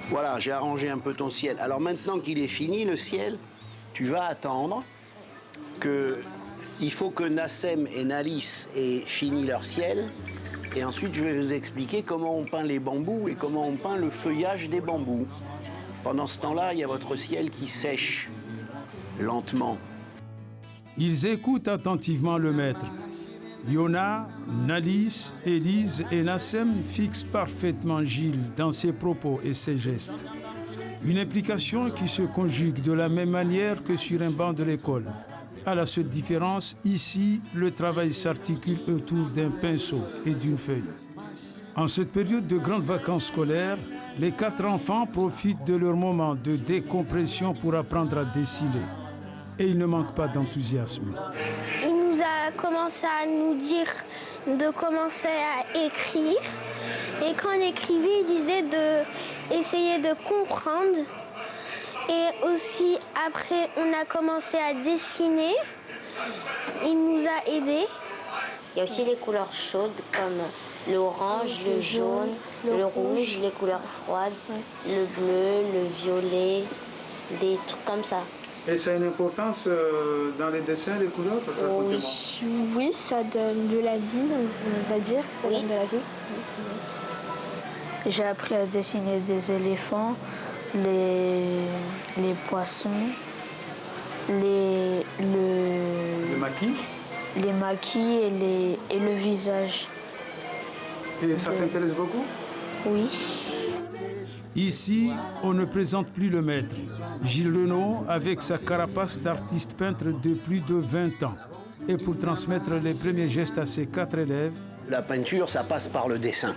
Voilà, j'ai arrangé un peu ton ciel. Alors maintenant qu'il est fini, le ciel, tu vas attendre il faut que Nassem et Nalis aient fini leur ciel. Et ensuite, je vais vous expliquer comment on peint les bambous et comment on peint le feuillage des bambous. Pendant ce temps-là, il y a votre ciel qui sèche lentement. Ils écoutent attentivement le maître. Yona, Nalis, Élise et Nassem fixent parfaitement Gilles dans ses propos et ses gestes. Une implication qui se conjugue de la même manière que sur un banc de l'école. À la seule différence, ici, le travail s'articule autour d'un pinceau et d'une feuille. En cette période de grandes vacances scolaires, les 4 enfants profitent de leur moment de décompression pour apprendre à dessiner. Et ils ne manquent pas d'enthousiasme. Il nous a commencé à nous dire de commencer à écrire. Et quand on écrivait, il disait d'essayer de comprendre. Et aussi, après, on a commencé à dessiner. Il nous a aidés. Il y a aussi les couleurs chaudes comme l'orange, le jaune, le rouge, les couleurs froides, le bleu, le violet, des trucs comme ça. Et ça a une importance dans les dessins, les couleurs? Oui, ça donne de la vie, on va dire. Ça donne de la vie. J'ai appris à dessiner des éléphants, les poissons, le maquis? Les maquis et le visage. Et ça t'intéresse beaucoup? Oui. Ici, on ne présente plus le maître, Gilles Renaud, avec sa carapace d'artiste peintre de plus de 20 ans. Et pour transmettre les premiers gestes à ses 4 élèves... La peinture, ça passe par le dessin.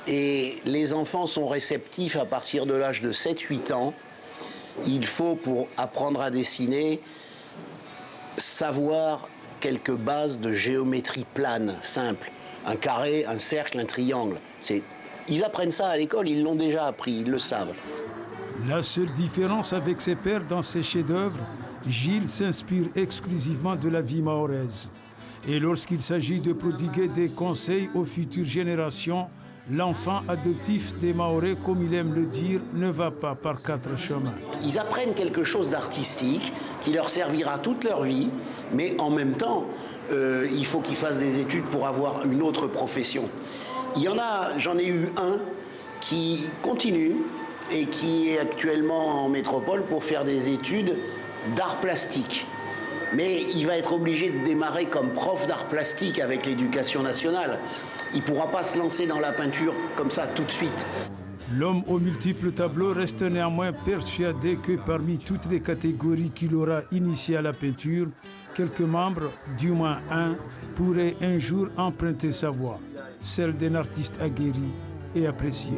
Et les enfants sont réceptifs à partir de l'âge de 7-8 ans. Il faut, pour apprendre à dessiner, savoir quelques bases de géométrie plane, simple. Un carré, un cercle, un triangle. Ils apprennent ça à l'école, ils l'ont déjà appris, ils le savent. La seule différence avec ses pairs dans ses chefs-d'œuvre, Gilles s'inspire exclusivement de la vie mahoraise. Et lorsqu'il s'agit de prodiguer des conseils aux futures générations, l'enfant adoptif des Mahorais, comme il aime le dire, ne va pas par 4 chemins. Ils apprennent quelque chose d'artistique qui leur servira toute leur vie, mais en même temps, il faut qu'ils fassent des études pour avoir une autre profession. J'en ai eu un qui continue et qui est actuellement en métropole pour faire des études d'art plastique. Mais il va être obligé de démarrer comme prof d'art plastique avec l'éducation nationale. Il ne pourra pas se lancer dans la peinture comme ça tout de suite. L'homme aux multiples tableaux reste néanmoins persuadé que parmi toutes les catégories qu'il aura initiées à la peinture, quelques membres, du moins un, pourraient un jour emprunter sa voix, celle d'un artiste aguerri et apprécié.